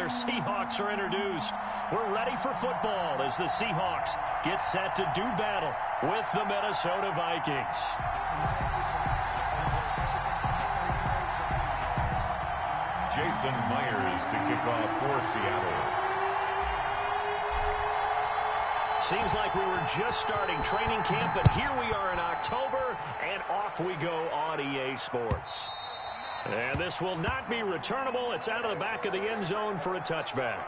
your Seahawks are introduced. We're ready for football as the Seahawks get set to do battle with the Minnesota Vikings. Jason Myers to kick off for Seattle. Seems like we were just starting training camp, but here we are in October, and off we go on EA Sports. And this will not be returnable. It's out of the back of the end zone for a touchback.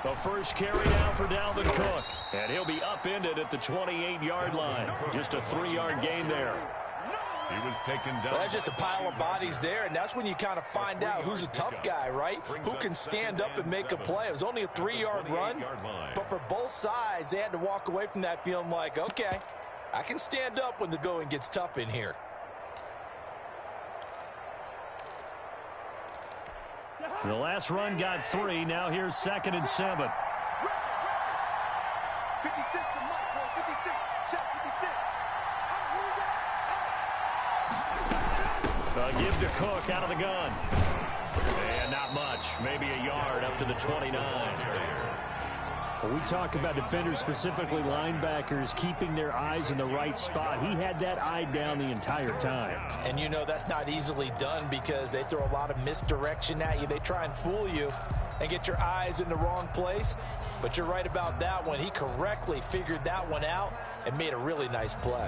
The first carry now for Dalvin Cook, and he'll be upended at the 28-yard line. Just a 3-yard gain there. He was taken down. Well, that's just a pile of bodies there, and that's when you kind of find out who's a tough guy, right? Who can stand up and make a play. It was only a 3-yard run, but for both sides, they had to walk away from that feeling like, okay, I can stand up when the going gets tough in here. The last run got 3. Now here's 2nd and 7. Give to Cook out of the gun. And not much. Maybe a yard up to the 29. When we talk about defenders, specifically linebackers, keeping their eyes in the right spot, he had that eye down the entire time. And you know that's not easily done because they throw a lot of misdirection at you. They try and fool you and get your eyes in the wrong place. But you're right about that one. He correctly figured that one out and made a really nice play.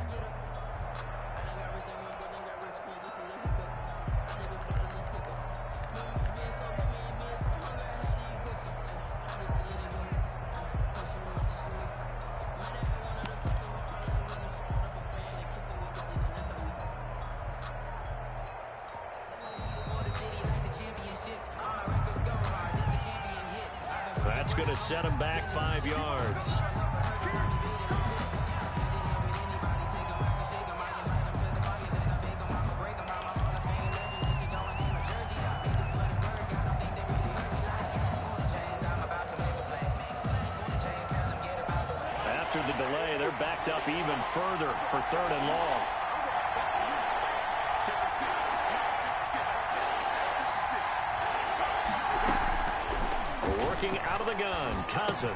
That's going to set him back 5 yards. After the delay, they're backed up even further for 3rd and long. Working out of the gun, Cousins.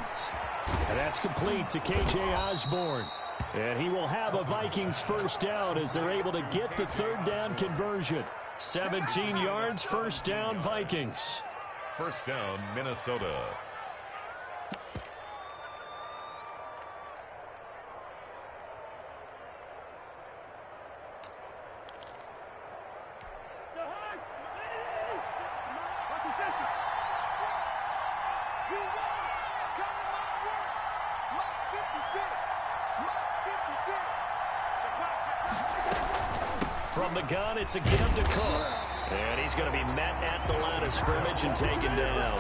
And that's complete to K.J. Osborne. And he will have a Vikings first down as they're able to get the 3rd down conversion. 17 yards, first down, Vikings. First down, Minnesota. From the gun, it's a give to Cook. And he's going to be met at the line of scrimmage and taken down.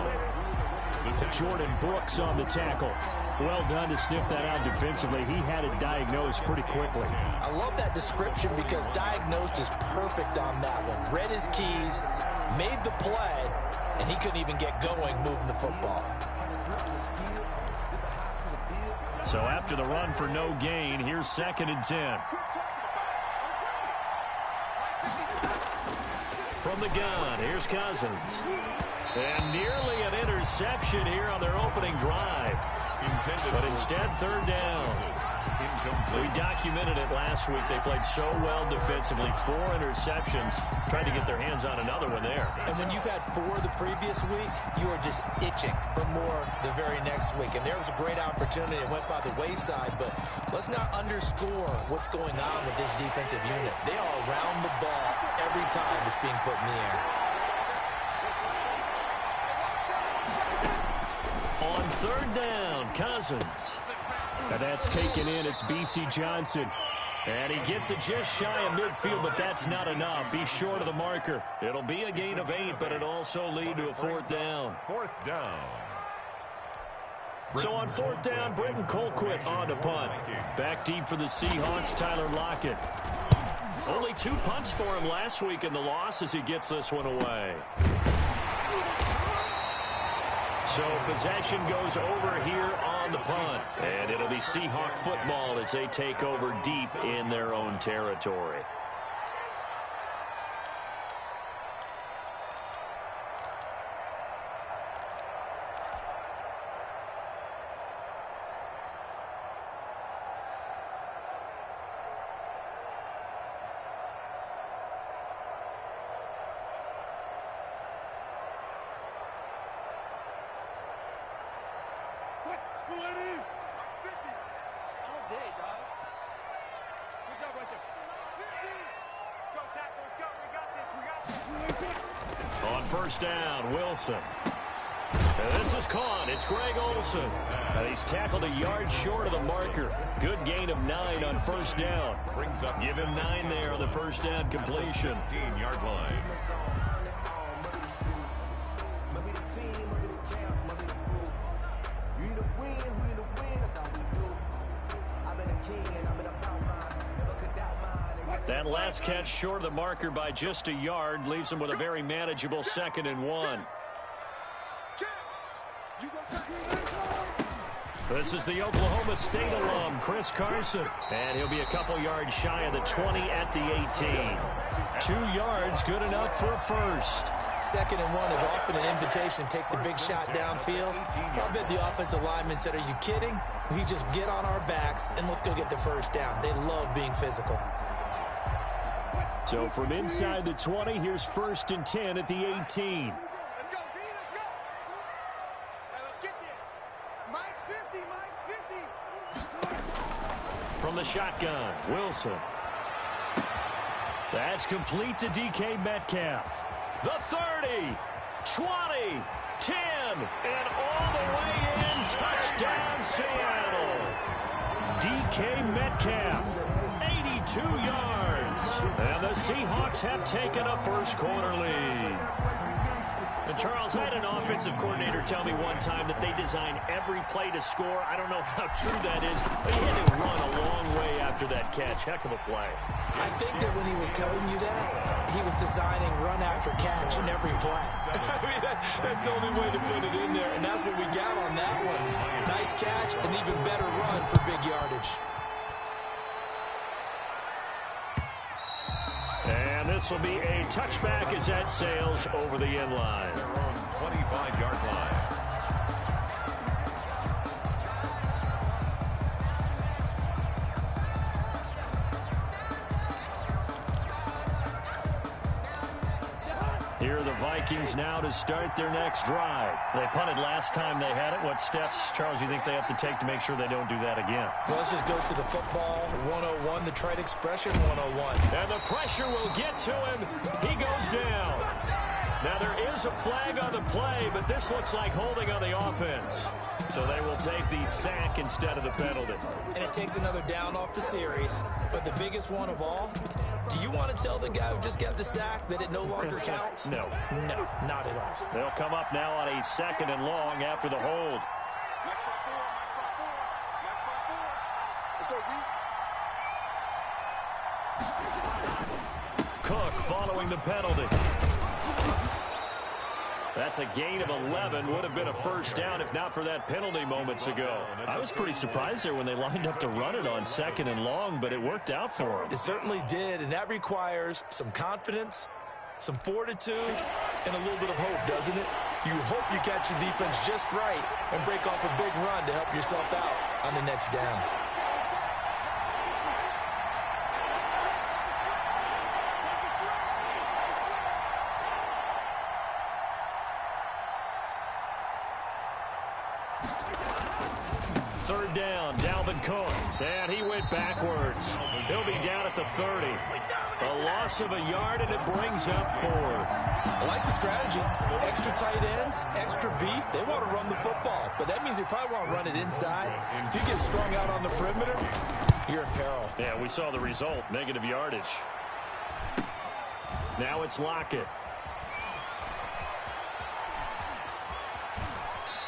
Jordan Brooks on the tackle. Well done to sniff that out defensively. He had it diagnosed pretty quickly. I love that description because diagnosed is perfect on that one. Read his keys, made the play, and he couldn't even get going moving the football. So after the run for no gain, here's 2nd and 10. From the gun, here's Cousins. And nearly an interception here on their opening drive. But instead, 3rd down. We documented it last week. They played so well defensively. 4 interceptions. Tried to get their hands on another one there. And when you've had 4 the previous week, you are just itching for more the very next week. And there was a great opportunity. It went by the wayside. But let's not underscore what's going on with this defensive unit. They are around the ball every time it's being put in the air. on third down, Cousins. And that's taken in. It's B.C. Johnson. And he gets it just shy of midfield, but that's not enough. He's short of the marker. It'll be a gain of 8, but it'll also lead to a fourth down. Fourth down. So on fourth down, Britton Colquitt on to punt. Back deep for the Seahawks, Tyler Lockett. Only 2 punts for him last week in the loss as he gets this one away. So possession goes over here on the punt. And it'll be Seahawk football as they take over deep in their own territory. On first down, Wilson. This is caught. It's Greg Olsen. And he's tackled a yard short of the marker. Good gain of 9 on first down. Give him 9 there on the first down completion. 15-yard line. That last catch short of the marker by just a yard leaves him with a very manageable 2nd and 1. This is the Oklahoma State alum, Chris Carson. And he'll be a couple yards shy of the 20 at the 18. 2 yards, good enough for a first. 2nd and 1 is often an invitation to take the big shot downfield. I bet the offensive lineman said, are you kidding? We just get on our backs and let's go get the first down. They love being physical. So from inside the 20, here's 1st and 10 at the 18. Let's go, B, let's go. Let's get there. Mike's 50, Mike's 50. From the shotgun, Wilson. That's complete to DK Metcalf. The 30, 20, 10, and all the way in. Touchdown, Seattle. DK Metcalf, 82 yards. And the Seahawks have taken a first-quarter lead. And Charles, I had an offensive coordinator tell me one time that they design every play to score. I don't know how true that is, but he had to run a long way after that catch. Heck of a play. I think that when he was telling you that, he was designing run after catch in every play. I mean, that's the only way to put it in there, and that's what we got on that one. Nice catch, an even better run for big yardage. And this will be a touchback as that sails over the end line. They're on 25-yard line. Here are the Vikings now to start their next drive. They punted last time they had it. What steps, Charles, you think they have to take to make sure they don't do that again? Well, let's just go to the football 101, the trade expression 101. And the pressure will get to him. He goes down. Now, there is a flag on the play, but this looks like holding on the offense. So they will take the sack instead of the penalty. And it takes another down off the series. But the biggest one of all, do you want to tell the guy who just got the sack that it no longer counts? No. No, not at all. They'll come up now on a 2nd and long after the hold. Let's go, D. Cook following the penalty. That's a gain of 11. Would have been a first down if not for that penalty moments ago. I was pretty surprised there when they lined up to run it on 2nd and long, but it worked out for them. It certainly did, and that requires some confidence, some fortitude, and a little bit of hope, doesn't it? You hope you catch the defense just right and break off a big run to help yourself out on the next down. Third down, Dalvin Cook. And he went backwards. He'll be down at the 30. A loss of a yard, and it brings up 4th. I like the strategy. Extra tight ends, extra beef. They want to run the football, but that means they probably want to run it inside. If you get strung out on the perimeter, you're in peril. Yeah, we saw the result, negative yardage. Now it's Lockett.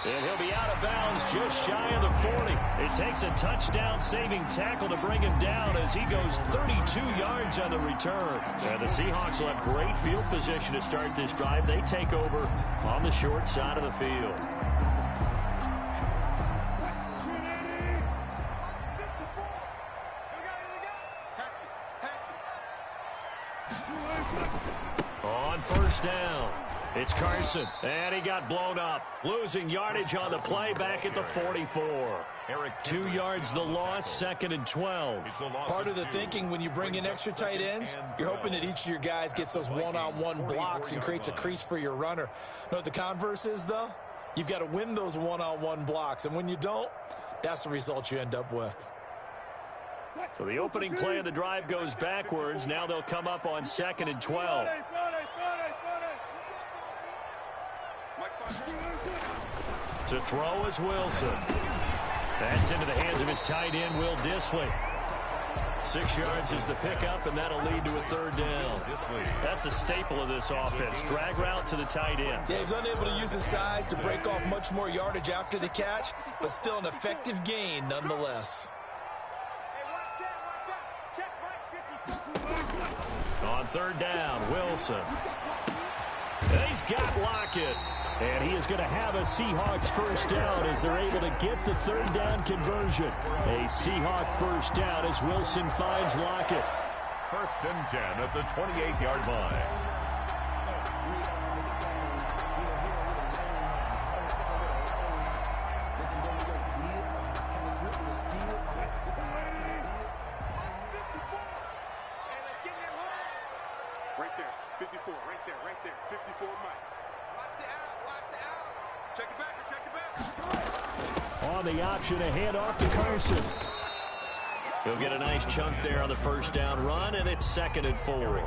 And he'll be out of bounds just shy of the 40. It takes a touchdown-saving tackle to bring him down as he goes 32 yards on the return. And the Seahawks will have great field position to start this drive. They take over on the short side of the field. On first down, it's Carson, and he got blown up. Losing yardage on the play back at the 44. 2 yards the loss, 2nd and 12. Part of the thinking when you bring in extra tight ends, you're hoping that each of your guys gets those one-on-one blocks and creates a crease for your runner. You know what the converse is, though? You've got to win those one-on-one blocks, and when you don't, that's the result you end up with. So the opening play of the drive goes backwards. Now they'll come up on 2nd and 12. To throw is Wilson. That's into the hands of his tight end, Will Dissly. 6 yards is the pickup, and that'll lead to a 3rd down. That's a staple of this offense. Drag route to the tight end. Yeah, he's unable to use his size to break off much more yardage after the catch, but still an effective gain nonetheless. On 3rd down, Wilson. And he's got Lockett. And he is going to have a Seahawks first down as they're able to get the 3rd down conversion. A Seahawk first down as Wilson finds Lockett. 1st and 10 at the 28-yard line. Right there, 54, right there, 54, Mike. Watch the out. Check it back. On the option, a handoff to Carson. He'll get a nice chunk there on the first down run, and it's 2nd and 4.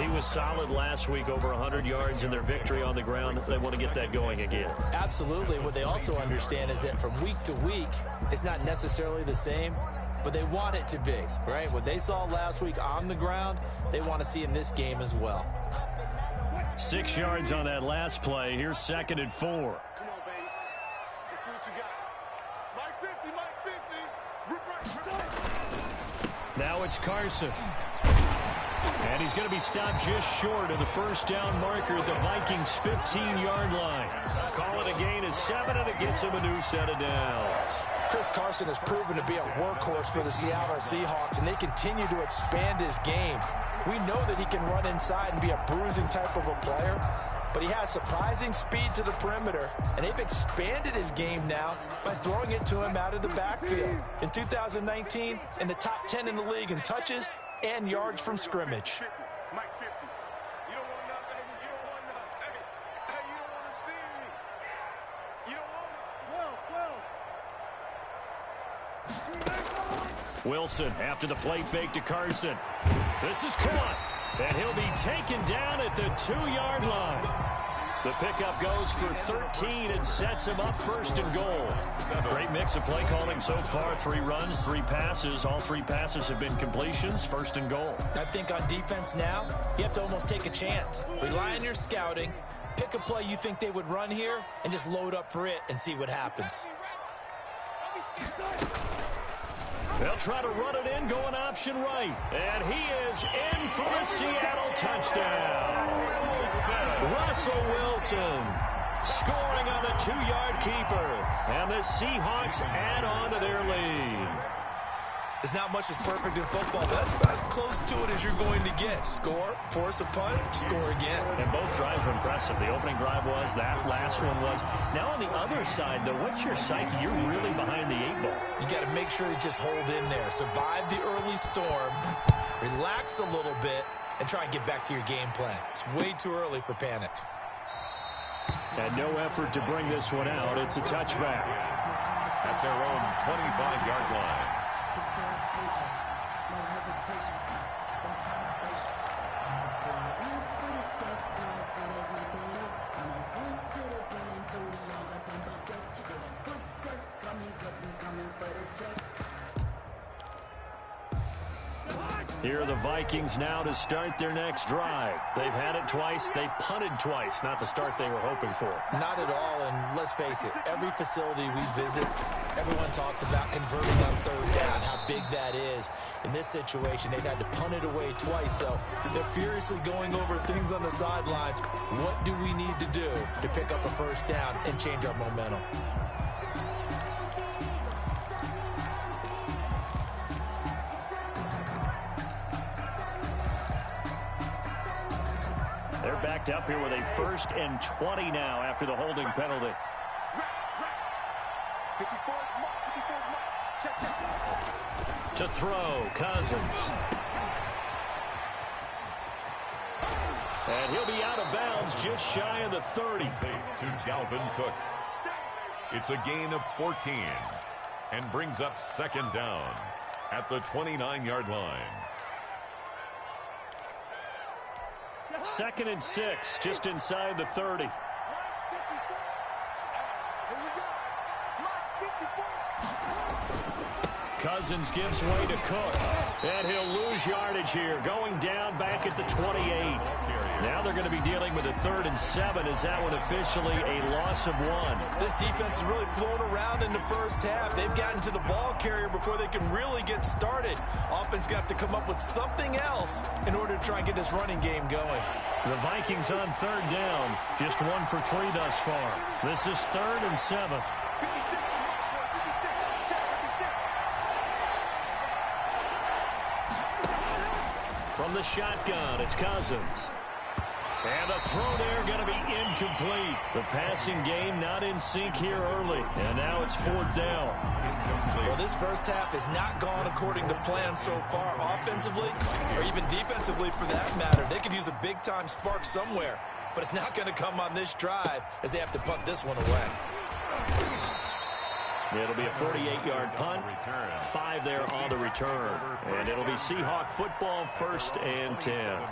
He was solid last week, over 100 yards in their victory on the ground. They want to get that going again. Absolutely. What they also understand is that from week to week, it's not necessarily the same, but they want it to be, right? What they saw last week on the ground, they want to see in this game as well. 6 yards on that last play. Here's 2nd and 4. Come on, baby. Let's see what you got. Mike 50, Mike 50. Now it's Carson. And he's going to be stopped just short of the first down marker at the Vikings' 15-yard line. Call it a gain of 7, and it gets him a new set of downs. Chris Carson has proven to be a workhorse for the Seattle Seahawks, and they continue to expand his game. We know that he can run inside and be a bruising type of a player, but he has surprising speed to the perimeter, and they've expanded his game now by throwing it to him out of the backfield. In 2019, in the top 10 in the league in touches and yards from scrimmage. Mike 50. You don't want nothing, baby. You don't want nothing. Hey, you don't want to see me. You don't want it. 12. Wilson after the play fake to Carson. This is caught, and he'll be taken down at the 2-yard line. The pickup goes for 13 and sets him up 1st and goal. Great mix of play calling so far. 3 runs, 3 passes. All 3 passes have been completions. 1st and goal. I think on defense now, you have to almost take a chance. Rely on your scouting. Pick a play you think they would run here and just load up for it and see what happens. They'll try to run it in, going option right. And he is in for a Seattle touchdown. Russell Wilson scoring on the 2-yard keeper. And the Seahawks add on to their lead. There's not much that's perfect in football, but that's about as close to it as you're going to get. Score, force a punt, score again. And both drives were impressive. The opening drive was, that last one was. Now on the other side, though, what's your psyche? You're really behind the 8 ball. You got to make sure you just hold in there. Survive the early storm, relax a little bit, and try and get back to your game plan. It's way too early for panic. And no effort to bring this one out. It's a touchback. At their own 25-yard line. Here are the Vikings now to start their next drive. They've had it twice. They've punted twice. Not the start they were hoping for. Not at all, and let's face it, every facility we visit, everyone talks about converting on third down, how big that is. In this situation, they've had to punt it away twice, so they're furiously going over things on the sidelines. What do we need to do to pick up a first down and change our momentum? They're backed up here with a 1st and 20 now after the holding penalty. To throw, Cousins. And he'll be out of bounds just shy of the 30. To Dalvin Cook. It's a gain of 14 and brings up 2nd down at the 29-yard line. 2nd and 6, just inside the 30. Cousins gives way to Cook. And he'll lose yardage here, going down back at the 28. Now they're going to be dealing with a 3rd and 7. Is that one officially a loss of 1? This defense has really flown around in the first half. They've gotten to the ball carrier before they can really get started. Offense got to come up with something else in order to try and get this running game going. The Vikings on 3rd down, just 1 for 3 thus far. This is 3rd and 7. From the shotgun, it's Cousins. And the throw there going to be incomplete. The passing game not in sync here early. And now it's 4th down. Well, this first half has not gone according to plan so far offensively or even defensively for that matter. They could use a big-time spark somewhere, but it's not going to come on this drive as they have to punt this one away. It'll be a 48-yard punt, 5 there on the return. And it'll be Seahawk football, 1st and 10.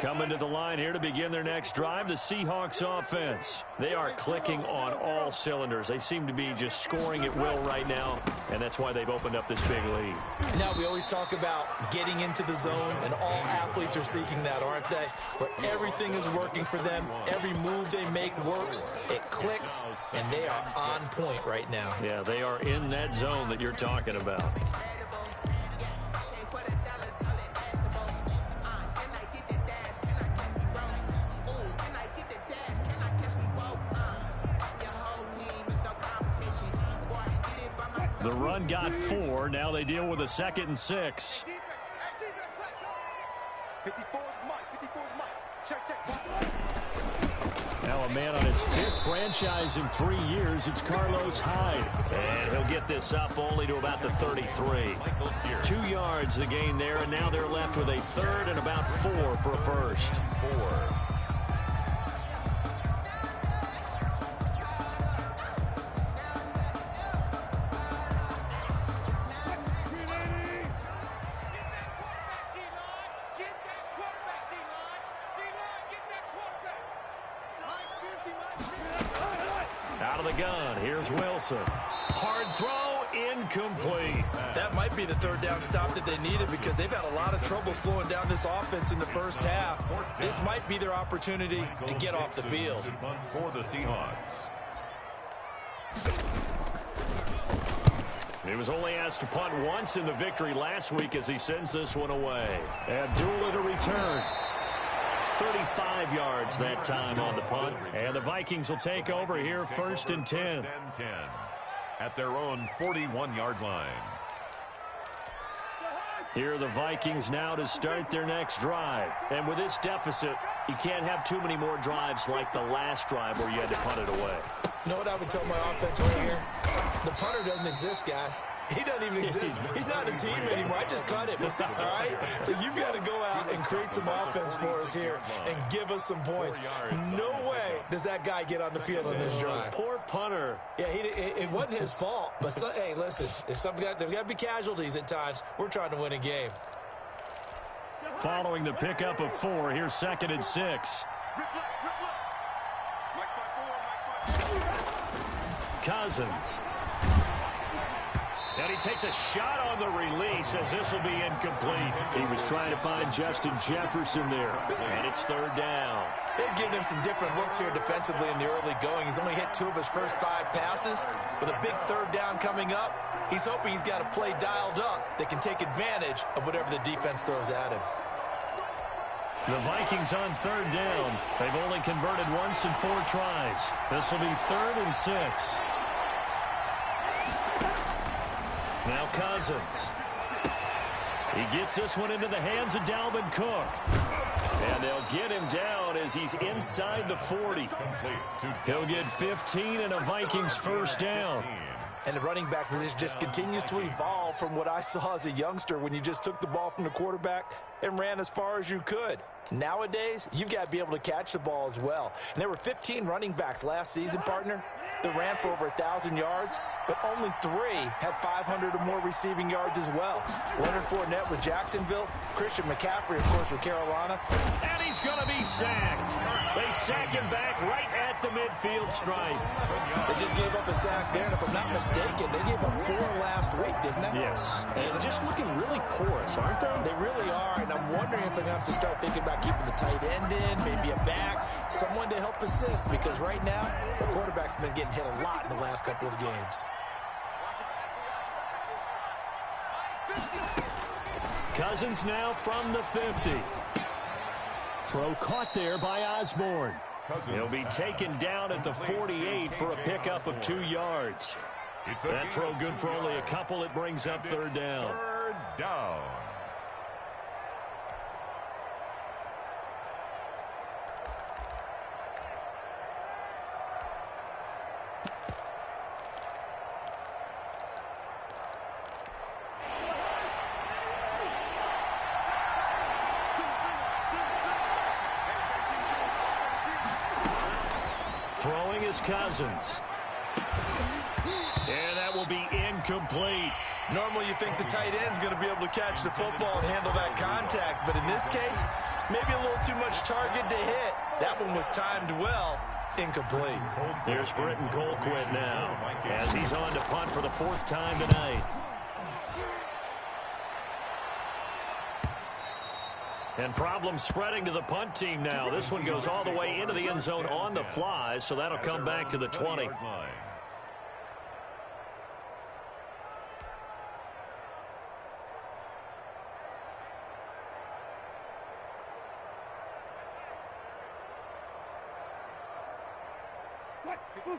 Coming to the line here to begin their next drive, the Seahawks offense. They are clicking on all cylinders. They seem to be just scoring at will right now, and that's why they've opened up this big lead. Now, we always talk about getting into the zone, and all athletes are seeking that, aren't they? But everything is working for them. Every move they make works. It clicks, and they are on point right now. Yeah, they are in that zone that you're talking about. The run got 4. Now they deal with a 2nd and 6. Now a man on his 5th franchise in 3 years. It's Carlos Hyde. And he'll get this up only to about the 33. 2 yards the gain there, and now they're left with a 3rd and about 4 for a 1st. 4. Out of the gun, here's Wilson. Hard throw, incomplete. That might be the 3rd down stop that they needed because they've had a lot of trouble slowing down this offense in the first half. This might be their opportunity to get off the field. For the Seahawks. He was only asked to punt once in the victory last week as he sends this one away. Abdullah to return. 35 yards that time on the punt. And the Vikings will take over here, 1st and 10. At their own 41-yard line. Here are the Vikings now to start their next drive. And with this deficit, you can't have too many more drives like the last drive where you had to punt it away. You know what I would tell my offense right here? The punter doesn't exist, guys. He doesn't even exist. He's not a team anymore. I just cut him. All right? So you've got to go out and create some offense for us here and give us some points. No way does that guy get on the field on this drive. Poor punter. Yeah, it wasn't his fault. But, hey, listen, there's got to be casualties at times. We're trying to win a game. Following the pickup of 4, here's 2nd and 6. Cousins. And he takes a shot on the release as this will be incomplete. He was trying to find Justin Jefferson there. And it's 3rd down. They've given him some different looks here defensively in the early going. He's only hit 2 of his first 5 passes. With a big 3rd down coming up, he's hoping he's got a play dialed up that can take advantage of whatever the defense throws at him. The Vikings on 3rd down. They've only converted once in 4 tries. This will be 3rd and 6. Now Cousins. He gets this one into the hands of Dalvin Cook. And they'll get him down as he's inside the 40. He'll get 15 and a Vikings first down. And the running back position just continues to evolve from what I saw as a youngster when you just took the ball from the quarterback and ran as far as you could. Nowadays, you've got to be able to catch the ball as well. And there were 15 running backs last season, partner, that ran for over 1,000 yards, but only 3 had 500 or more receiving yards as well. Leonard Fournette with Jacksonville, Christian McCaffrey, of course, with Carolina. And he's going to be sacked. They sack him back right at the midfield stripe. They just gave up a sack there, and if I'm not mistaken, they gave up 4 last week, didn't they? Yes. And just looking really porous, aren't they? They really are, and I'm wondering if I'm going to have to start thinking about keeping the tight end in, maybe a back, someone to help assist, because right now, the quarterback's been getting hit a lot in the last couple of games. Cousins now from the 50. Throw caught there by Osborne. He'll be taken down at the 48 for a pickup of 2 yards. That throw good for only a couple. It brings up 3rd down. 3rd down. Throwing is Cousins. And that will be incomplete. Normally you think the tight end's going to be able to catch the football and handle that contact, but in this case, maybe a little too much target to hit. That one was timed well. Incomplete. Here's Britton Colquitt now as he's on to punt for the 4th time tonight. And problem spreading to the punt team now. This one goes all the way into the end zone on the fly, so that'll come back to the 20.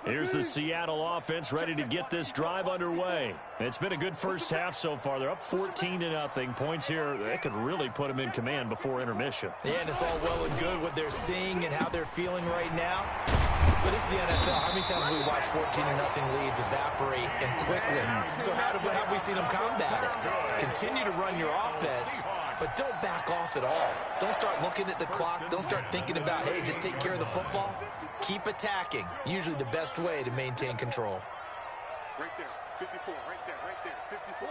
Here's the Seattle offense ready to get this drive underway. It's been a good first half so far. They're up 14-0. Points here, that could really put them in command before intermission. Yeah, and it's all well and good what they're seeing and how they're feeling right now. But it's the NFL. How many times have we watched 14-0 leads evaporate and quickly? So how have we seen them combat it? Continue to run your offense, but don't back off at all. Don't start looking at the clock. Don't start thinking about, hey, just take care of the football. Keep attacking. Usually the best way to maintain control. Right there, 54, right there, 54.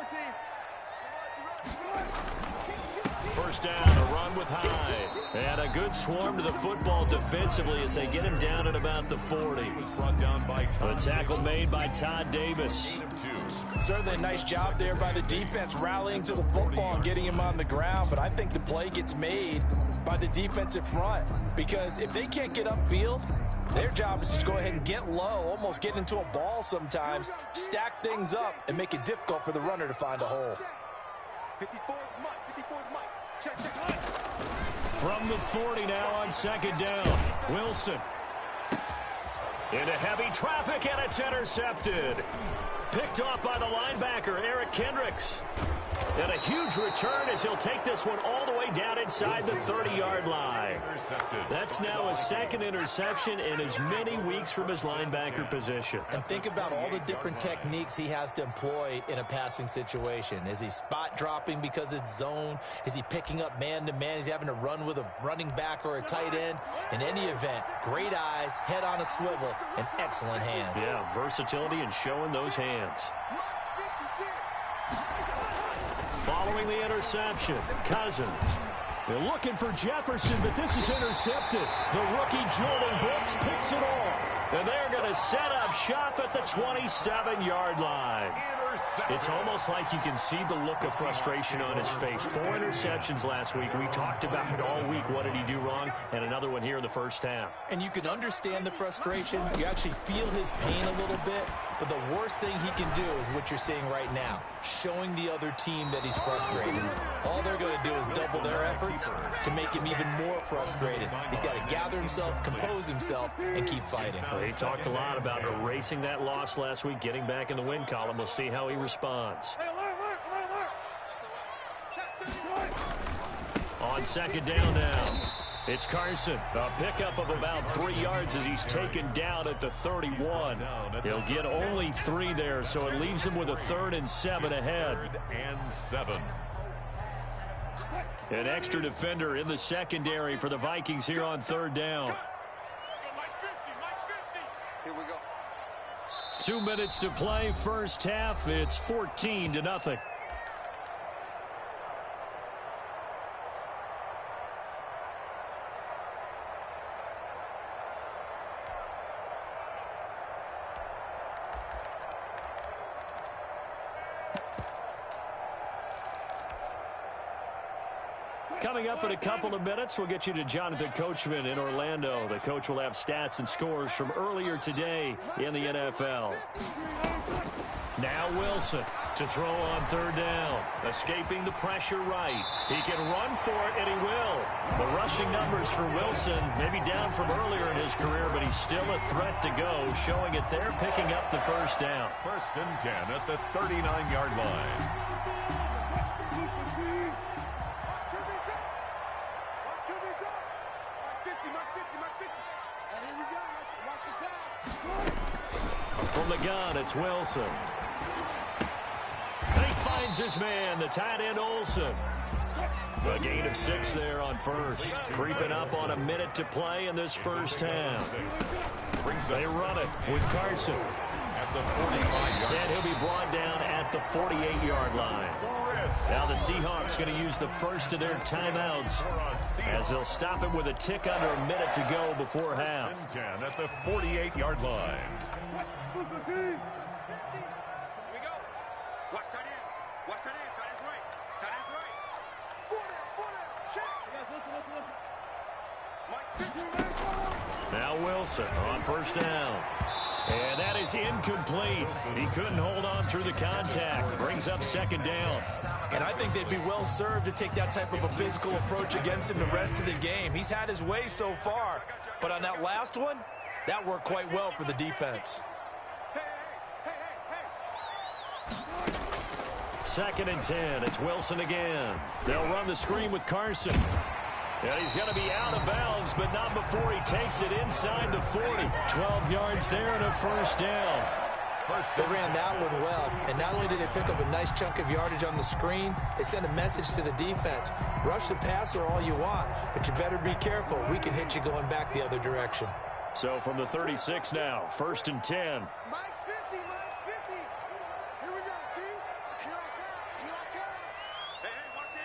14. First down, a run with Hyde. And a good swarm to the football defensively as they get him down at about the 40. A tackle made by Todd Davis. Certainly a nice job there by the defense rallying to the football and getting him on the ground, but I think the play gets made by the defensive front because if they can't get upfield, their job is to go ahead and get low, almost get into a ball sometimes, stack things up, and make it difficult for the runner to find a hole. 54 is Mike. 54 is Mike. Check, check. From the 40 now on 2nd down. Wilson. Into heavy traffic, and it's intercepted. Picked off by the linebacker, Eric Kendricks. And a huge return as he'll take this one all the way down inside the 30-yard line. That's now a second interception in as many weeks from his linebacker position. And think about all the different techniques he has to employ in a passing situation. Is he spot dropping because it's zone? Is he picking up man-to-man? Is he having to run with a running back or a tight end? In any event, great eyes, head on a swivel, and excellent hands. Yeah, versatility and showing those hands. Following the interception, Cousins. They're looking for Jefferson, but this is intercepted. The rookie Jordan Brooks picks it off. And they're going to set up shop at the 27-yard line. It's almost like you can see the look of frustration on his face. 4 interceptions last week. We talked about it all week. What did he do wrong? And another one here in the first half. And you can understand the frustration. You actually feel his pain a little bit. But the worst thing he can do is what you're seeing right now, showing the other team that he's frustrated. All they're going to do is double their efforts to make him even more frustrated. He's got to gather himself, compose himself, and keep fighting. Well, he talked a lot about erasing that loss last week, getting back in the win column. We'll see how he responds. On second down now, it's Carson. A pickup of about 3 yards as he's taken down at the 31. He'll get only 3 there, so it leaves him with a 3rd and 7 ahead. An extra defender in the secondary for the Vikings here on 3rd down. 2 minutes to play, first half. It's 14-0. Coming up in a couple of minutes, we'll get you to Jonathan Coachman in Orlando. The coach will have stats and scores from earlier today in the NFL. Now Wilson to throw on 3rd down. Escaping the pressure right. He can run for it, and he will. The rushing numbers for Wilson maybe down from earlier in his career, but he's still a threat to go, showing it there, picking up the first down. 1st and 10 at the 39-yard line. From the gun, it's Wilson. And he finds his man, the tight end Olsen. A gain of 6 there on first. Creeping up on a minute to play in this first half. They run it with Carson. At the 45-yard And he'll be brought down at the 48-yard line. Now the Seahawks going to use the first of their timeouts as they'll stop him with a tick under a minute to go before half. 10 at the 48-yard line. Here we go. Watch tight end. Watch tight end. Tight end's right. Tight end's right. 4 down, check. Now Wilson on first down. And that is incomplete. He couldn't hold on through the contact. Brings up 2nd down. And I think they'd be well served to take that type of a physical approach against him the rest of the game. He's had his way so far. But on that last one, that worked quite well for the defense. 2nd and 10. It's Wilson again. They'll run the screen with Carson. And he's going to be out of bounds, but not before he takes it inside the 40. 12 yards there and a first down. They ran that one well, and not only did they pick up a nice chunk of yardage on the screen, they sent a message to the defense. Rush the passer all you want, but you better be careful. We can hit you going back the other direction. So from the 36 now, 1st and 10. Mike's 50, Mike's 50. Here we go, T. Here I come, here I come. Hey, watch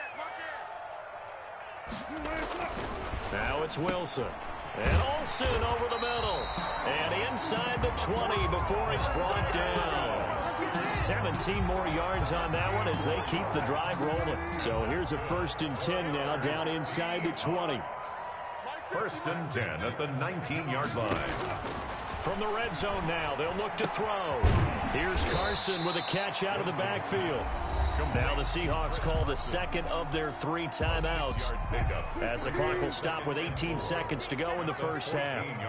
it. Now it's Wilson. And Olsen over the middle. And inside the 20 before he's brought down. 17 more yards on that one as they keep the drive rolling. So here's a 1st and 10 now down inside the 20. 1st and 10 at the 19-yard line. From the red zone now, they'll look to throw. Here's Carson with a catch out of the backfield. Now the Seahawks call the 2nd of their 3 timeouts as the clock will stop with 18 seconds to go in the first half. Here we go,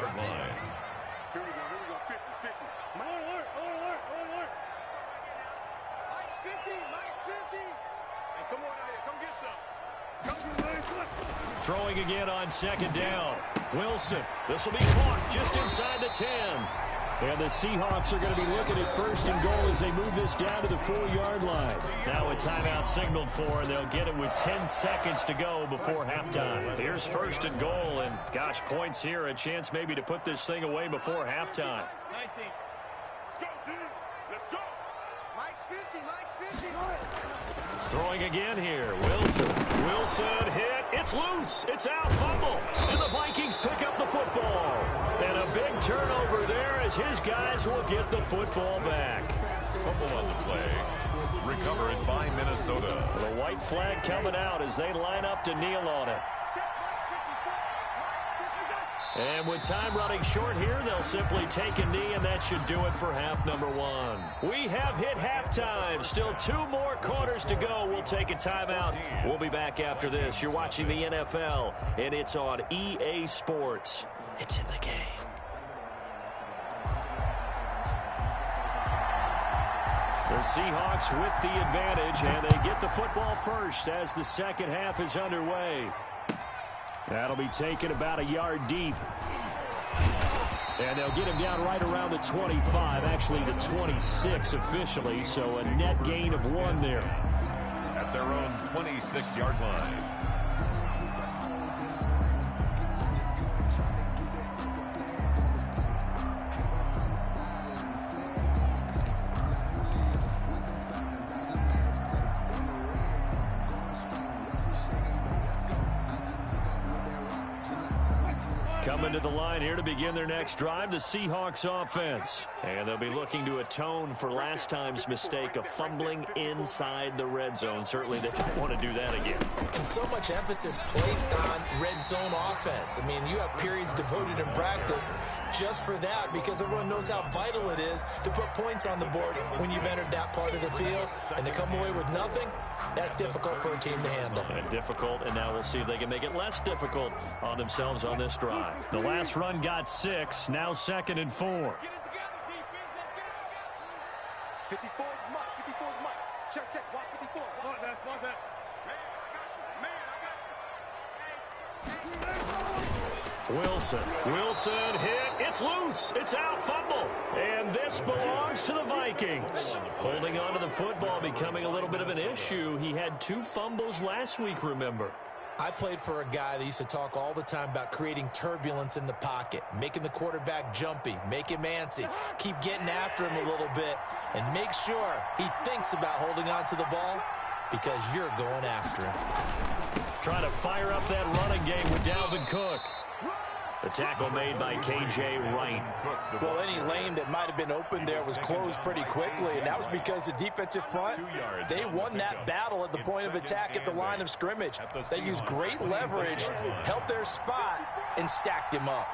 50, 50. Alert. Mike's 50, Mike's 50. Throwing again on second down. Wilson. This will be caught just inside the 10. And the Seahawks are going to be looking at first and goal as they move this down to the 4-yard line. Now a timeout signaled for, and they'll get it with 10 seconds to go before halftime. Here's first and goal, and gosh, points here. A chance maybe to put this thing away before halftime. 19. Let's go, dude. Let's go. Mike's 50, Mike's 50. Throwing again here. Wilson hit. It's loose. It's out. Fumble. And the Vikings pick up the football. And a big turnover there as his guys will get the football back. Fumble on the play. Recovered by Minnesota. The white flag coming out as they line up to kneel on it. And with time running short here, they'll simply take a knee, and that should do it for half number 1. We have hit halftime. Still 2 more quarters to go. We'll take a timeout. We'll be back after this. You're watching the NFL, and it's on EA Sports. It's in the game. The Seahawks with the advantage, and they get the football first as the second half is underway. That'll be taken about a yard deep. And they'll get him down right around the 25, actually the 26 officially, so a net gain of 1 there. At their own 26-yard line. Coming to the line here to begin their next drive, the Seahawks offense. And they'll be looking to atone for last time's mistake of fumbling inside the red zone. Certainly they don't want to do that again. And so much emphasis placed on red zone offense. I mean, you have periods devoted in practice just for that because everyone knows how vital it is to put points on the board when you've entered that part of the field. And to come away with nothing, that's difficult for a team to handle. And difficult, and now we'll see if they can make it less difficult on themselves on this drive. The last run got 6, now 2nd and 4. Get it together, defense. Let's get it together. 54 is Mike. 54 is Mike. Check. Watch 54. Watch that. Man, I got you. Wilson hit. It's loose. It's out. Fumble. And this belongs to the Vikings. Holding on to the football becoming a little bit of an issue. He had 2 fumbles last week, remember. I played for a guy that used to talk all the time about creating turbulence in the pocket, making the quarterback jumpy, make him antsy, keep getting after him a little bit, and make sure he thinks about holding on to the ball because you're going after him. Trying to fire up that running game with Dalvin Cook. The tackle made by K.J. Wright. Well, any lane that might have been open there was closed pretty quickly, and that was because the defensive front, they won that battle at the point of attack at the line of scrimmage. They used great leverage, held their spot, and stacked him up.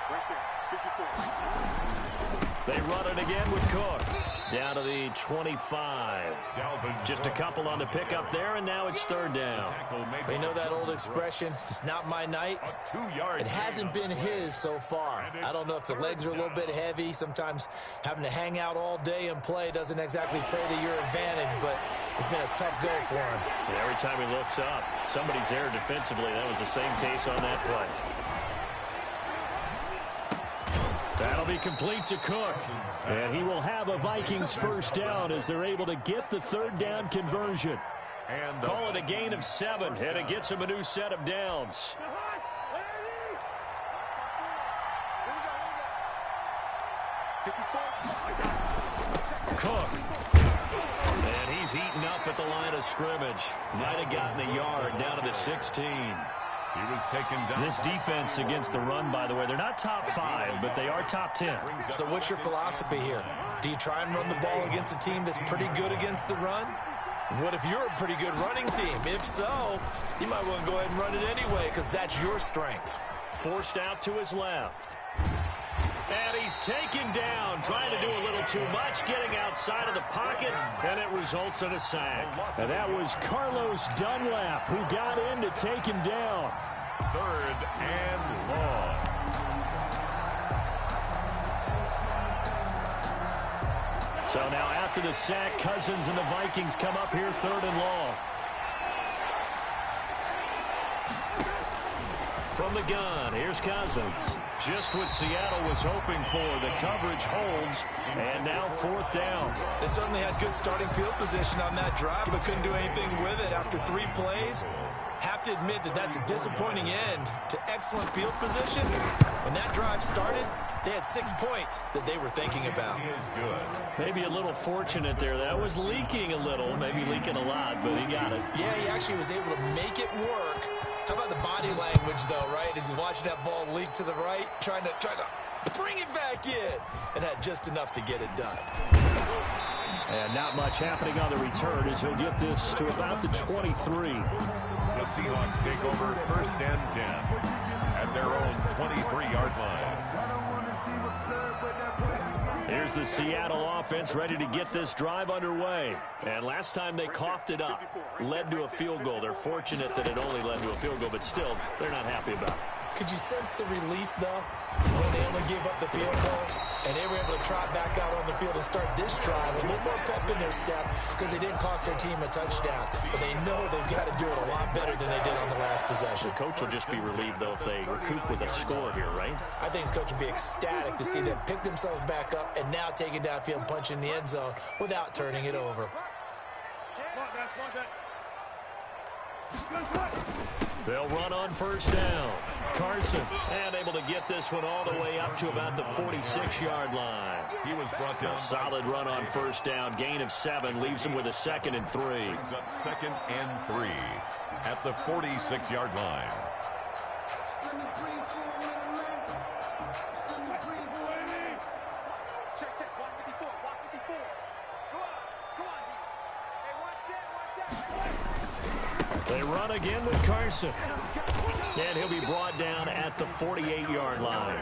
Right there. 54. They run it again with Cook. Down to the 25. Just a couple on the pickup there, and now it's 3rd down. You know that old expression, it's not my night? It hasn't been his so far. I don't know if the legs are a little bit heavy. Sometimes having to hang out all day and play doesn't exactly play to your advantage, but it's been a tough go for him. And every time he looks up, somebody's there defensively. That was the same case on that play. That'll be complete to Cook. And he will have a Vikings first down as they're able to get the 3rd down conversion. And call it a gain of 7, and it gets him a new set of downs. Cook. And he's heating up at the line of scrimmage. Might have gotten a yard down to the 16. He was taken down. This defense against the run, by the way, they're not top 5, but they are top 10. So what's your philosophy here? Do you try and run the ball against a team that's pretty good against the run? What if you're a pretty good running team? If so, you might want to go ahead and run it anyway because that's your strength. Forced out to his left. And he's taken down, trying to do a little too much, getting outside of the pocket, and it results in a sack. And that was Carlos Dunlap who got in to take him down. 3rd and long. So now after the sack, Cousins and the Vikings come up here 3rd and long. From the gun, here's Cousins. Just what Seattle was hoping for. The coverage holds, and now 4th down. They certainly had good starting field position on that drive, but couldn't do anything with it after 3 plays. Have to admit that that's a disappointing end to excellent field position. When that drive started, they had 6 points that they were thinking about. Maybe a little fortunate there. That was leaking a little, maybe leaking a lot, but he got it. Yeah, he actually was able to make it work. How about the body language, though, right? As he's watching that ball leak to the right, trying to bring it back in, and had just enough to get it done. And not much happening on the return as he'll get this to about the 23. The Seahawks take over 1st and 10 at their own 23-yard line. Here's the Seattle offense ready to get this drive underway. And last time they coughed it up, led to a field goal. They're fortunate that it only led to a field goal, but still, they're not happy about it. Could you sense the relief, though, when they only gave up the field goal? And they were able to trot back out on the field and start this drive. A little more pep in their step because they didn't cost their team a touchdown. But they know they've got to do it a lot better than they did on the last possession. The coach will just be relieved, though, if they recoup with a score here, right? I think the coach will be ecstatic to see them pick themselves back up and now take it downfield and punch in the end zone without turning it over. They'll run on 1st down. Carson, and able to get this one all the way up to about the 46-yard line. He was brought down. A solid run on 1st down. Gain of 7 leaves him with a 2nd and 3. Brings up 2nd and 3 at the 46-yard line. Check. Watch 54. Watch 54. Come on, D. Hey, one set. They run again with Carson. And he'll be brought down at the 48-yard line.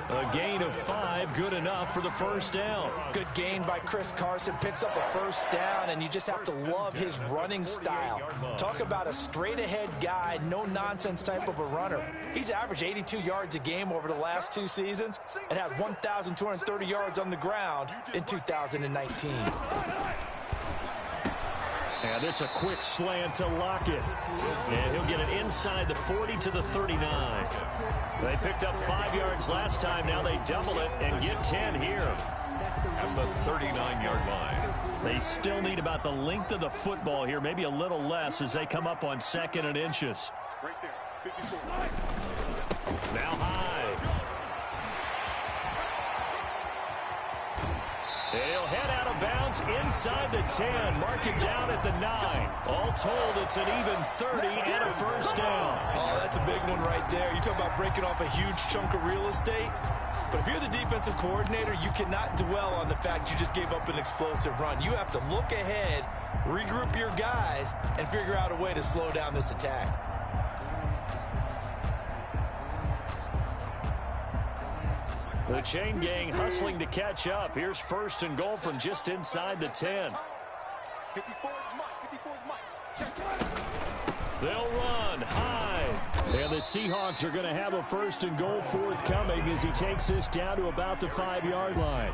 A gain of 5, good enough for the 1st down. Good gain by Chris Carson. Picks up a 1st down, and you just have to love his running style. Talk about a straight-ahead guy, no-nonsense type of a runner. He's averaged 82 yards a game over the last 2 seasons and had 1,230 yards on the ground in 2019. And this a quick slant to Lockett. And he'll get it inside the 40 to the 39. They picked up 5 yards last time. Now they double it and get 10 here. At the 39-yard line. They still need about the length of the football here, maybe a little less as they come up on 2nd and inches. Right there, 54. Now high. He'll head out of bounds inside the 10. Mark it down at the 9. All told, it's an even 30 and a 1st down. Oh, that's a big one right there. You talk about breaking off a huge chunk of real estate. But if you're the defensive coordinator, you cannot dwell on the fact you just gave up an explosive run. You have to look ahead, regroup your guys, and figure out a way to slow down this attack. The chain gang hustling to catch up. Here's 1st and goal from just inside the 10. 54 is Mike. 54 is Mike. Check. They'll run high. And the Seahawks are going to have a 1st and goal forthcoming as he takes this down to about the 5-yard line.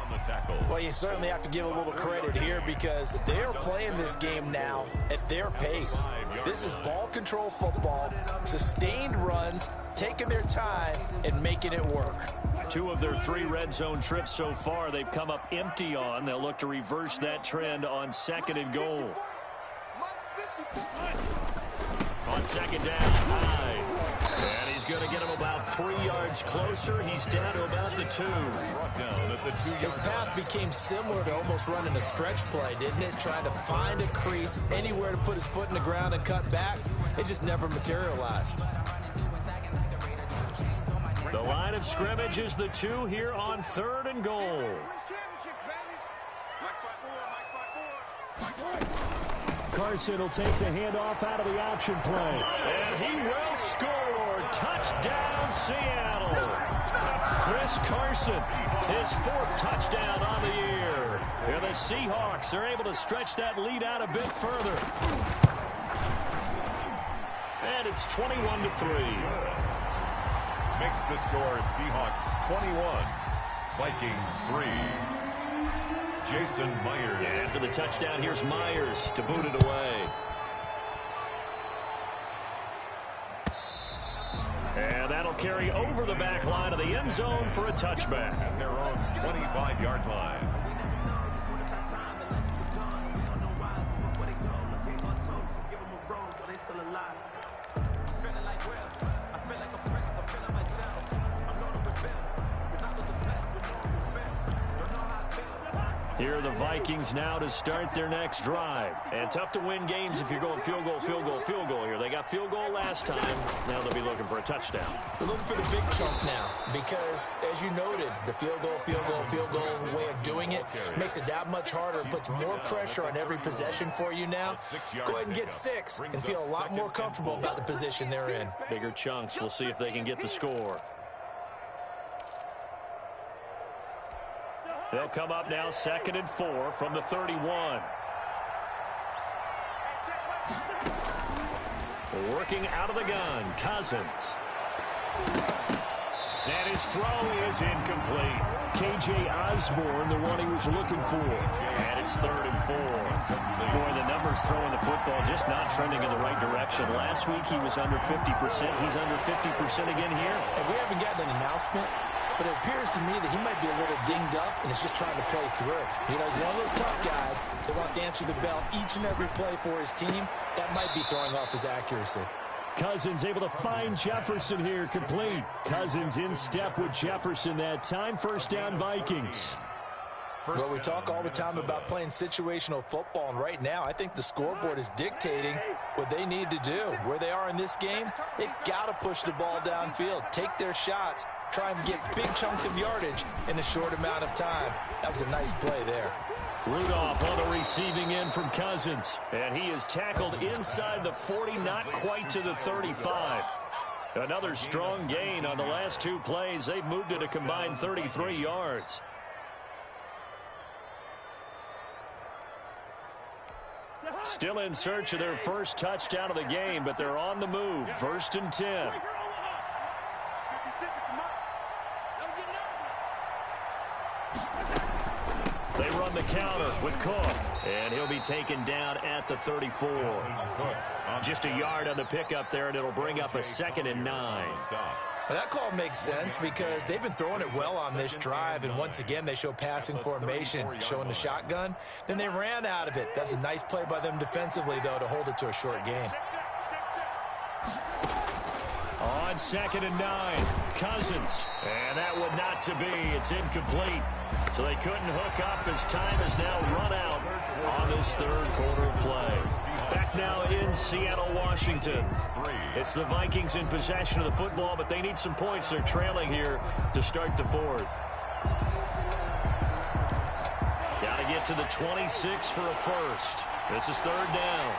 Well, you certainly have to give a little credit here because they are playing this game now at their pace. This is ball control football, sustained runs, taking their time and making it work. 2 of their 3 red zone trips so far they've come up empty on. They'll look to reverse that trend on 2nd and goal. On 2nd down, high. And he's going to get him about 3 yards closer. He's down to about the 2. His path became similar to almost running a stretch play, didn't it? Trying to find a crease, anywhere to put his foot in the ground and cut back. It just never materialized. The line of scrimmage is the 2 here on 3rd and goal. Carson will take the handoff out of the option play. And he will score. Touchdown, Seattle. Chris Carson, his 4th touchdown on the year. And the Seahawks are able to stretch that lead out a bit further. And it's 21-3. Makes the score Seahawks 21, Vikings 3. Jason Myers. Yeah, after the touchdown, here's Myers to boot it away. And that'll carry over the back line of the end zone for a touchback. At their own 25-yard line. Here are the Vikings now to start their next drive. And tough to win games if you're going field goal, field goal, field goal here. They got field goal last time. Now they'll be looking for a touchdown. They're looking for the big chunk now because, as you noted, the field goal way of doing it makes it that much harder and puts more pressure on every possession for you now. Go ahead and get 6 and feel a lot more comfortable about the position they're in. Bigger chunks. We'll see if they can get the score. They'll come up now 2nd and 4 from the 31. Working out of the gun, Cousins. And his throw is incomplete. K.J. Osborne, the one he was looking for. And it's 3rd and 4. Boy, the numbers throwing the football just not trending in the right direction. Last week he was under 50%. He's under 50% again here. And we haven't gotten an announcement, but it appears to me that he might be a little dinged up and is just trying to play through. You know, he's one of those tough guys that wants to answer the bell each and every play for his team. That might be throwing off his accuracy. Cousins able to find Jefferson here, complete. Cousins in step with Jefferson that time. 1st down, Vikings. Well, we talk all the time about playing situational football, and right now I think the scoreboard is dictating what they need to do. Where they are in this game, they've got to push the ball downfield, take their shots, try and get big chunks of yardage in a short amount of time. That was a nice play there. Rudolph on the receiving end from Cousins. And he is tackled inside the 40, not quite to the 35. Another strong gain on the last 2 plays. They've moved it a combined 33 yards. Still in search of their first touchdown of the game, but they're on the move. 1st and 10. They run the counter with Cook, and he'll be taken down at the 34. Just a yard on the pickup there, and it'll bring up a 2nd and 9. Well, that call makes sense because they've been throwing it well on this drive, and once again they show passing formation, showing the shotgun. Then they ran out of it. That's a nice play by them defensively, though, to hold it to a short gain. On 2nd and 9, Cousins, and that would not to be. It's incomplete. So they couldn't hook up as time is now run out on this 3rd quarter of play. Back now in Seattle, Washington. It's the Vikings in possession of the football, but they need some points. They're trailing here to start the 4th. Got to get to the 26 for a first. This is 3rd down.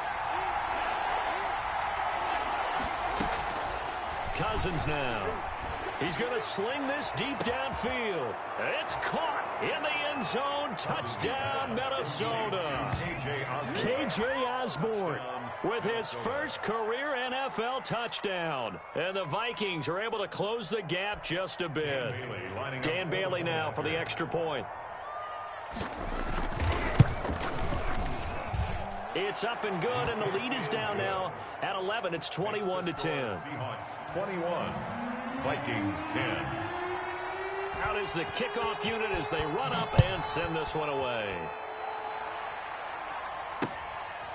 Cousins now. He's going to sling this deep downfield. It's caught in the end zone. Touchdown, Minnesota. K.J. Osborne with his first career NFL touchdown. And the Vikings are able to close the gap just a bit. Dan Bailey now for the extra point. It's up and good, and the lead is down now at 11. It's 21-10. Seahawks 21, Vikings 10. Out is the kickoff unit as they run up and send this one away.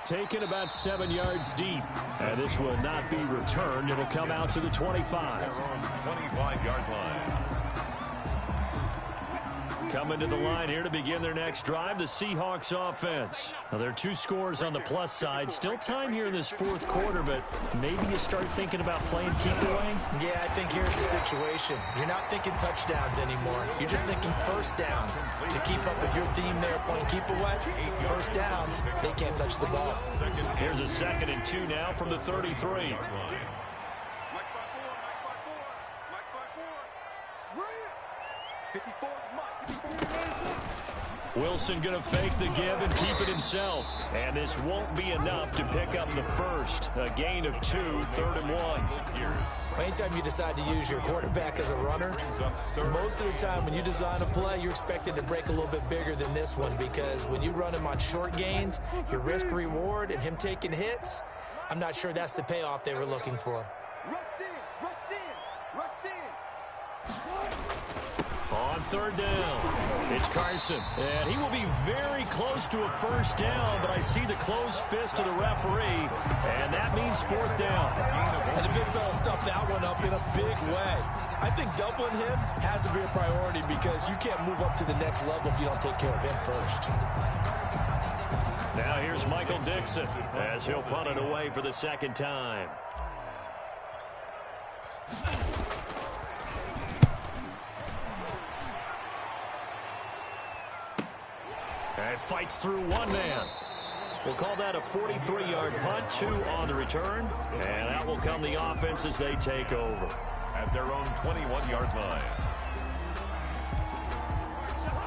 Taken about 7 yards deep. And this will not be returned. It'll come out to the 25. Their own 25-yard line. Coming to the line here to begin their next drive, the Seahawks offense. Now, there are 2 scores on the plus side. Still time here in this 4th quarter, but maybe you start thinking about playing keep away? Yeah, I think here's the situation. You're not thinking touchdowns anymore. You're just thinking first downs. To keep up with your theme there, playing keep away, first downs, they can't touch the ball. Here's a 2nd and 2 now from the 33. Wilson going to fake the give and keep it himself. And this won't be enough to pick up the first. A gain of 2, 3rd and 1. Anytime you decide to use your quarterback as a runner, most of the time when you design a play, you're expected to break a little bit bigger than this one, because when you run him on short gains, your risk-reward and him taking hits, I'm not sure that's the payoff they were looking for. Rush in, Rush in. On third down, it's Carson. And he will be very close to a first down, but I see the closed fist of the referee, and that means fourth down. And the big fella stuffed that one up in a big way. I think doubling him has to be a priority because you can't move up to the next level if you don't take care of him first. Now here's Michael Dixon as he'll punt it away for the second time. And fights through one man. We'll call that a 43-yard punt, 2 on the return. And that will come the offense as they take over. At their own 21-yard line.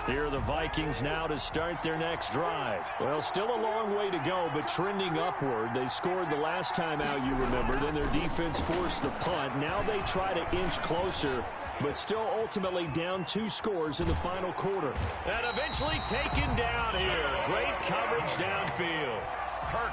Here are the Vikings now to start their next drive. Well, still a long way to go, but trending upward. They scored the last time out, you remember. Then their defense forced the punt. Now they try to inch closer, but still ultimately down 2 scores in the final quarter. And eventually taken down here. Great coverage downfield.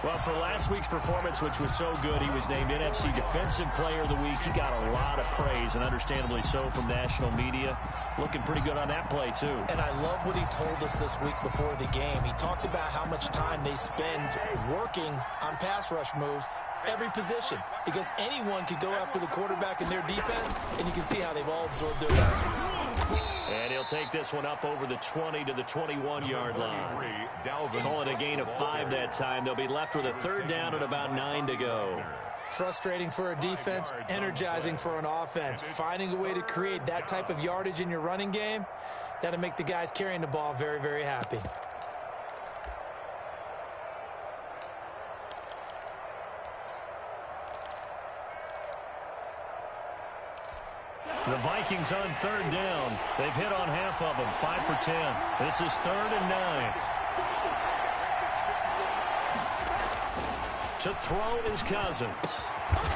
Well, for last week's performance, which was so good, he was named NFC Defensive Player of the Week. He got a lot of praise, and understandably so, from national media. Looking pretty good on that play, too. And I love what he told us this week before the game. He talked about how much time they spend working on pass rush moves, every position, because anyone could go after the quarterback in their defense, and you can see how they've all absorbed their lessons. And he'll take this one up over the 20 to the 21-yard line. Call it a gain of 5 that time. They'll be left with a third down and about 9 to go. Frustrating for a defense, energizing for an offense. Finding a way to create that type of yardage in your running game, that'll make the guys carrying the ball very, very happy. The Vikings on third down. They've hit on half of them, 5 for 10. This is 3rd and 9. To throw is Cousins.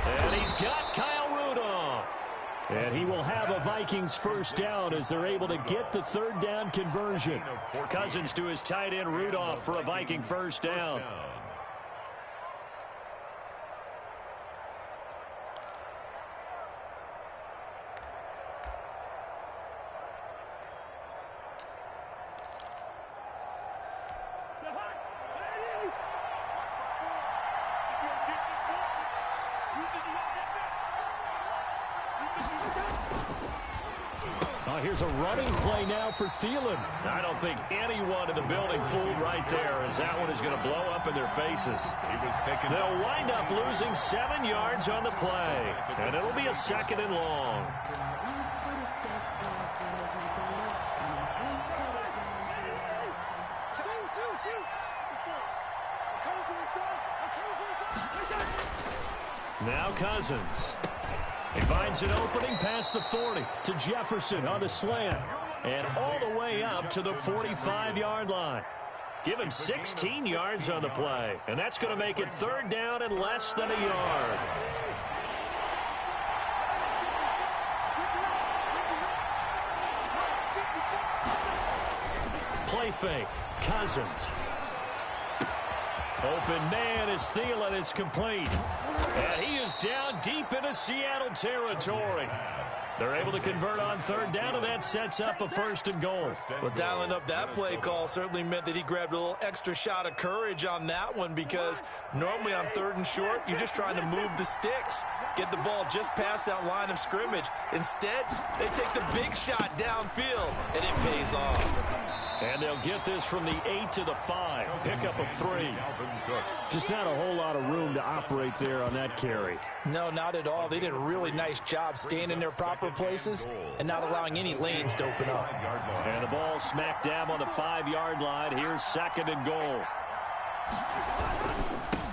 And he's got Kyle Rudolph. And he will have a Vikings first down as they're able to get the third down conversion. Cousins to his tight end Rudolph for a Viking first down. Here's a running play now for Thielen. I don't think anyone in the building fooled right there, as that one is going to blow up in their faces. They'll wind up losing 7 yards on the play, and it'll be a 2nd and long. Now Cousins. He finds an opening past the 40 to Jefferson on the slant. And all the way up to the 45-yard line. Give him 16 yards on the play. And that's going to make it third down and less than a yard. Play fake. Cousins. Open man is Thielen. It's complete. And he is down deep into Seattle territory. They're able to convert on third down, and that sets up a 1st and goal. Well, dialing up that play call certainly meant that he grabbed a little extra shot of courage on that one, because normally on 3rd and short, you're just trying to move the sticks, get the ball just past that line of scrimmage. Instead, they take the big shot downfield, and it pays off. And they'll get this from the 8 to the 5. Pickup of 3. Just not a whole lot of room to operate there on that carry. No, not at all. They did a really nice job staying in their proper places and not allowing any lanes to open up. And the ball smack dab on the 5-yard line. Here's 2nd and goal.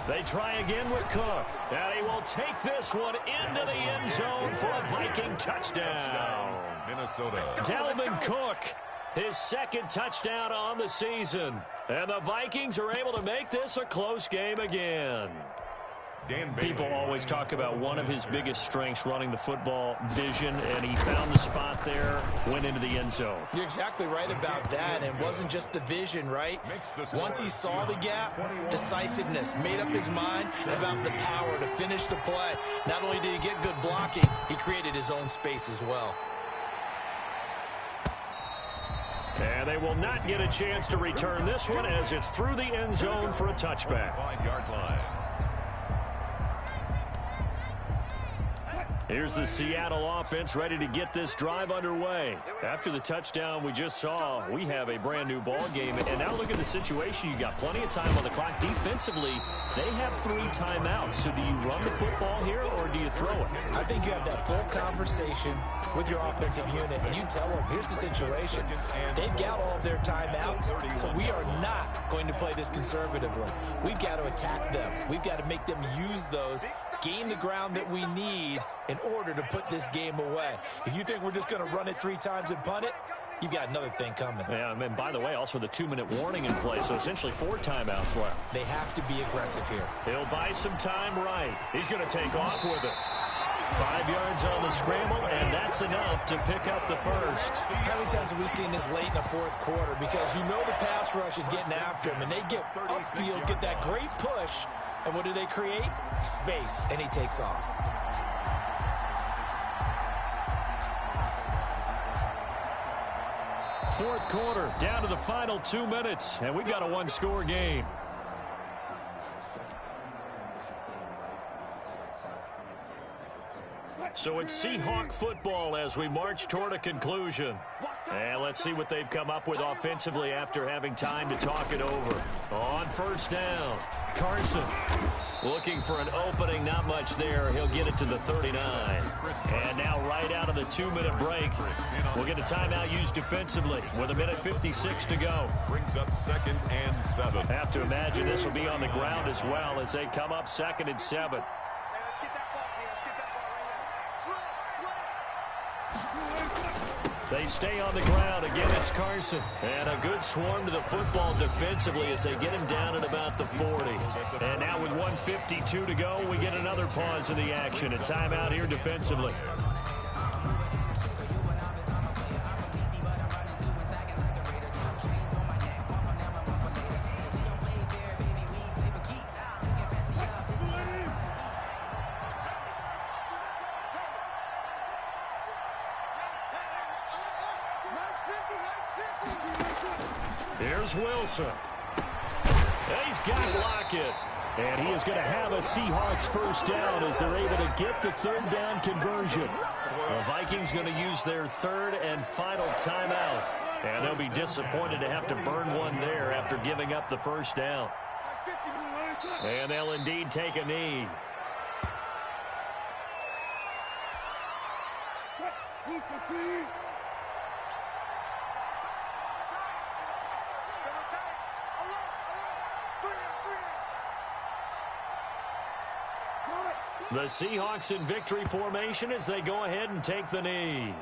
They try again with Cook. And he will take this one into the end zone for a Viking touchdown. Minnesota. Dalvin Cook. His 2nd touchdown on the season. And the Vikings are able to make this a close game again. People always talk about one of his biggest strengths running the football, vision, and he found the spot there, went into the end zone. You're exactly right about that. And it wasn't just the vision, right? Once he saw the gap, decisiveness, made up his mind, and about the power to finish the play. Not only did he get good blocking, he created his own space as well. And they will not get a chance to return this one as it's through the end zone for a touchback. 5-yard line. Here's the Seattle offense ready to get this drive underway. After the touchdown we just saw, we have a brand new ball game. And now look at the situation. You got plenty of time on the clock. Defensively, they have 3 timeouts. So do you run the football here or do you throw it? I think you have that full conversation with your offensive unit, and you tell them, here's the situation. They've got all of their timeouts, so we are not going to play this conservatively. We've got to attack them. We've got to make them use those, gain the ground that we need in order to put this game away. If you think we're just going to run it 3 times and punt it, you've got another thing coming. Yeah, and by the way, also the 2-minute warning in play, so essentially 4 timeouts left. They have to be aggressive here. He'll buy some time right. He's going to take off with it. 5 yards on the scramble, and that's enough to pick up the first. How many times have we seen this late in the fourth quarter? Because you know the pass rush is getting after him, and they get upfield, get that great push, and what do they create? Space, and he takes off. Fourth quarter, down to the final 2 minutes, and we've got a 1-score game. So it's Seahawk football as we march toward a conclusion. And let's see what they've come up with offensively after having time to talk it over. On first down, Carson looking for an opening, not much there. He'll get it to the 39. And now right out of the 2-minute break, we'll get a timeout used defensively with 1:56 to go. Brings up 2nd and 7. Have to imagine this will be on the ground as well as they come up 2nd and 7. They stay on the ground. Again, it's Carson. And a good swarm to the football defensively as they get him down at about the 40. And now with 1:52 to go, we get another pause in the action. A timeout here defensively. Here's Wilson. He's got Lockett. And he is going to have a Seahawks first down as they're able to get the 3rd down conversion. The Vikings going to use their 3rd and final timeout. And they'll be disappointed to have to burn one there after giving up the first down. And they'll indeed take a knee. The Seahawks in victory formation as they go ahead and take the knee.